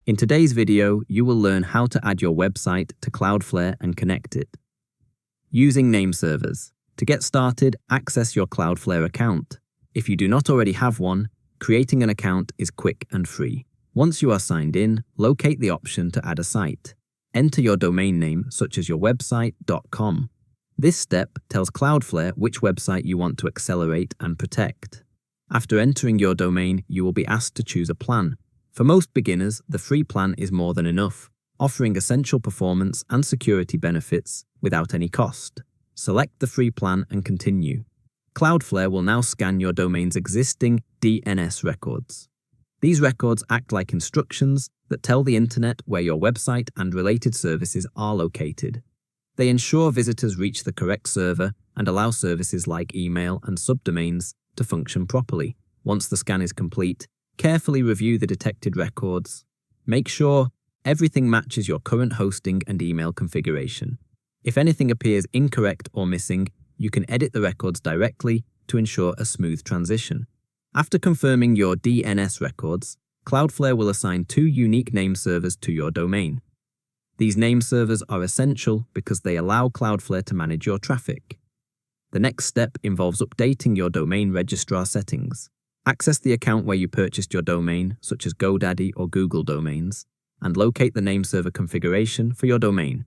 In today's video, you will learn how to add your website to Cloudflare and connect it. Using Nameservers. To get started, access your Cloudflare account. If you do not already have one, creating an account is quick and free. Once you are signed in, locate the option to add a site. Enter your domain name, such as your website.com. This step tells Cloudflare which website you want to accelerate and protect. After entering your domain, you will be asked to choose a plan. For most beginners, the free plan is more than enough, offering essential performance and security benefits without any cost. Select the free plan and continue. Cloudflare will now scan your domain's existing DNS records. These records act like instructions that tell the internet where your website and related services are located. They ensure visitors reach the correct server and allow services like email and subdomains to function properly. Once the scan is complete, carefully review the detected records. Make sure everything matches your current hosting and email configuration. If anything appears incorrect or missing, you can edit the records directly to ensure a smooth transition. After confirming your DNS records, Cloudflare will assign 2 unique name servers to your domain. These name servers are essential because they allow Cloudflare to manage your traffic. The next step involves updating your domain registrar settings. Access the account where you purchased your domain, such as GoDaddy or Google domains, and locate the name server configuration for your domain.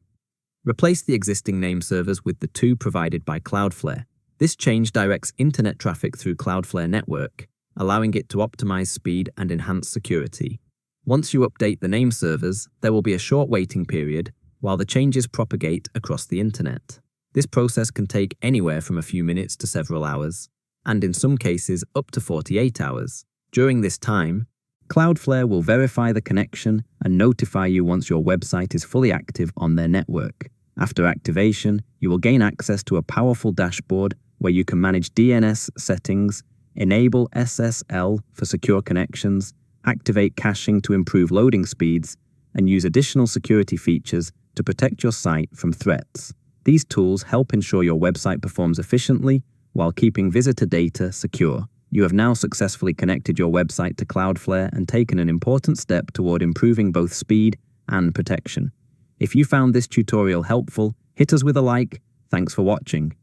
Replace the existing name servers with the 2 provided by Cloudflare. This change directs internet traffic through Cloudflare network, allowing it to optimize speed and enhance security. Once you update the name servers, there will be a short waiting period while the changes propagate across the internet. This process can take anywhere from a few minutes to several hours, and in some cases up to 48 hours. During this time, Cloudflare will verify the connection and notify you once your website is fully active on their network. After activation, you will gain access to a powerful dashboard where you can manage DNS settings, enable SSL for secure connections, activate caching to improve loading speeds, and use additional security features to protect your site from threats. These tools help ensure your website performs efficiently while keeping visitor data secure. You have now successfully connected your website to Cloudflare and taken an important step toward improving both speed and protection. If you found this tutorial helpful, hit us with a like. Thanks for watching.